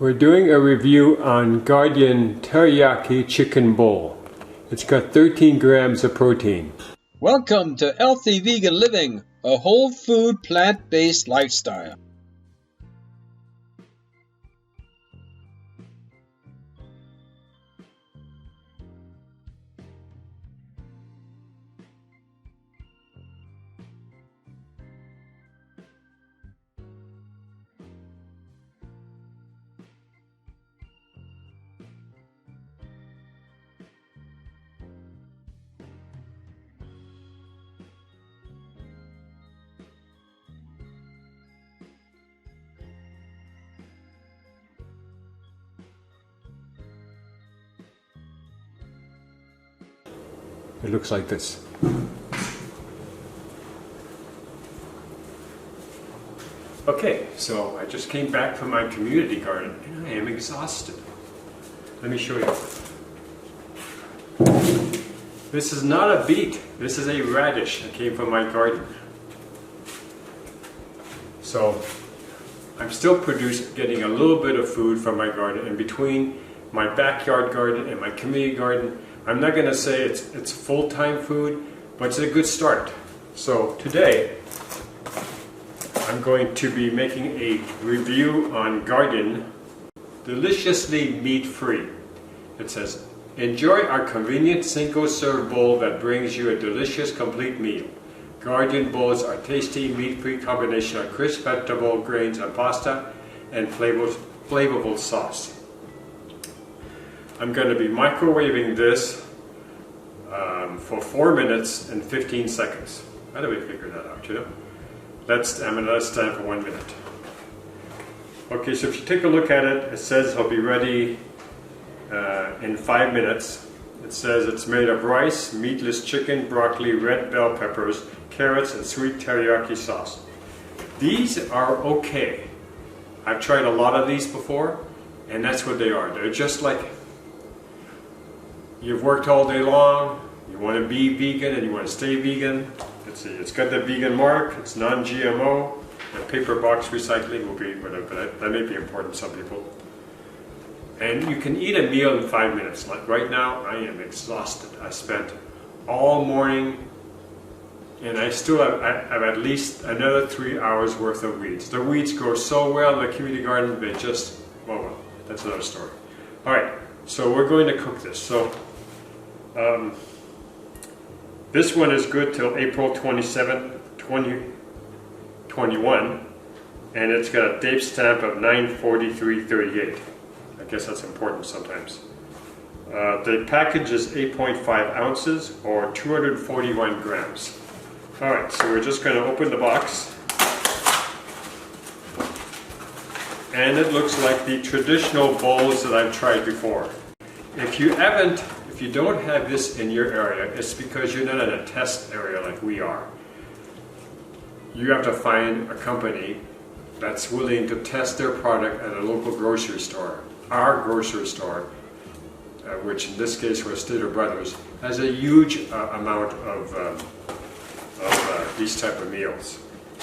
We're doing a review on Gardein Teriyaki chicken bowl. It's got 13 grams of protein. Welcome to Healthy Vegan Living, a whole food plant-based lifestyle. It looks like this. Okay, so I just came back from my community garden and I am exhausted. Let me show you. This is not a beet, this is a radish that came from my garden. So I'm still getting a little bit of food from my garden, and between my backyard garden and my community garden, I'm not going to say it's full-time food, but it's a good start. So today, I'm going to be making a review on Gardein Deliciously Meat-Free. It says, enjoy our convenient single-serve bowl that brings you a delicious complete meal. Gardein bowls are tasty, meat-free combination of crisp vegetable grains and pasta and flavorful sauce. I'm going to be microwaving this for 4 minutes and 15 seconds. How do we figure that out, you know? I'm going to let it stand for 1 minute. Okay, so if you take a look at it, it says it'll be ready in 5 minutes. It says it's made of rice, meatless chicken, broccoli, red bell peppers, carrots, and sweet teriyaki sauce. These are okay. I've tried a lot of these before, and that's what they are. They're just like, you've worked all day long, you want to be vegan and you want to stay vegan. Let's see, it's got the vegan mark, it's non-GMO, the paper box recycling will be, whatever, that may be important to some people. And you can eat a meal in 5 minutes. Like right now, I am exhausted. I spent all morning and I still have at least another 3 hours worth of weeds. The weeds grow so well in the community garden, they just, well, that's another story. All right, so we're going to cook this. So this one is good till April 27th, 2021, and it's got a date stamp of 9/43/38. I guess that's important sometimes. The package is 8.5 ounces or 241 grams. All right, so we're just going to open the box. And it looks like the traditional bowls that I've tried before. If you don't have this in your area, it's because you're not in a test area like we are. You have to find a company that's willing to test their product at a local grocery store. Our grocery store, which in this case was Stater Brothers, has a huge amount of these type of meals.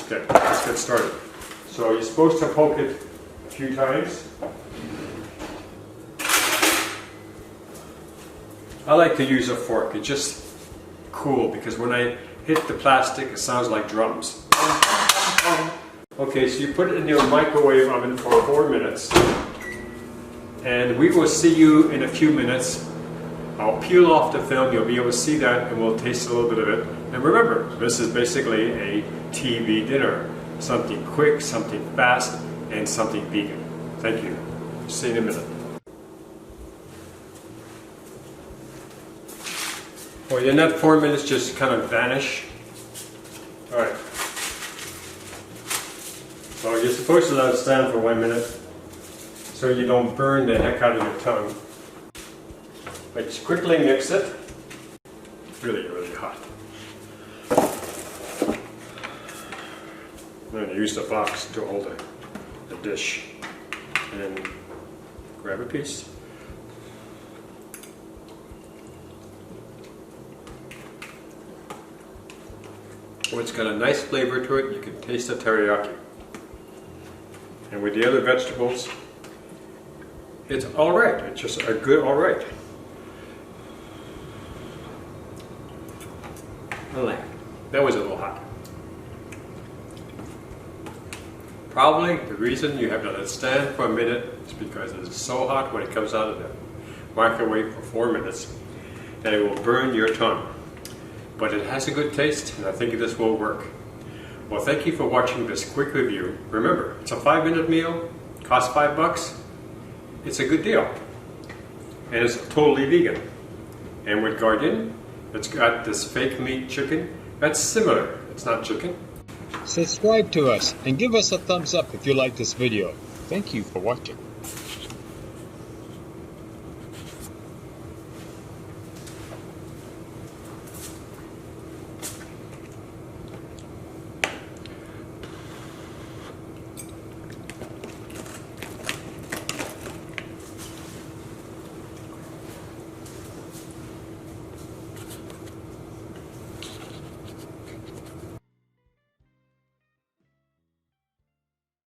Okay, let's get started. So you're supposed to poke it a few times. I like to use a fork. It's just cool because when I hit the plastic, it sounds like drums. Okay, so you put it in your microwave oven for 4 minutes. And we will see you in a few minutes. I'll peel off the film, you'll be able to see that, and we'll taste a little bit of it. And remember, this is basically a TV dinner. Something quick, something fast, and something vegan. Thank you. See you in a minute. Well, in that 4 minutes just kind of vanish. Alright. So you're supposed to let it stand for 1 minute so you don't burn the heck out of your tongue. But just quickly mix it. It's really, really hot. I'm going to use the box to hold the dish. And grab a piece. Oh, it's got a nice flavor to it. You can taste the teriyaki. And with the other vegetables, It's all right. It's just a good all right. That was a little hot. Probably the reason you have to let it stand for a minute is because it is so hot when it comes out of the microwave for 4 minutes that it will burn your tongue. But it has a good taste, and I think this will work. Well, thank you for watching this quick review. Remember, it's a 5-minute meal, costs $5. It's a good deal, and it's totally vegan. And with Gardein, it's got this fake meat chicken that's similar. It's not chicken. Subscribe to us and give us a thumbs up if you like this video. Thank you for watching.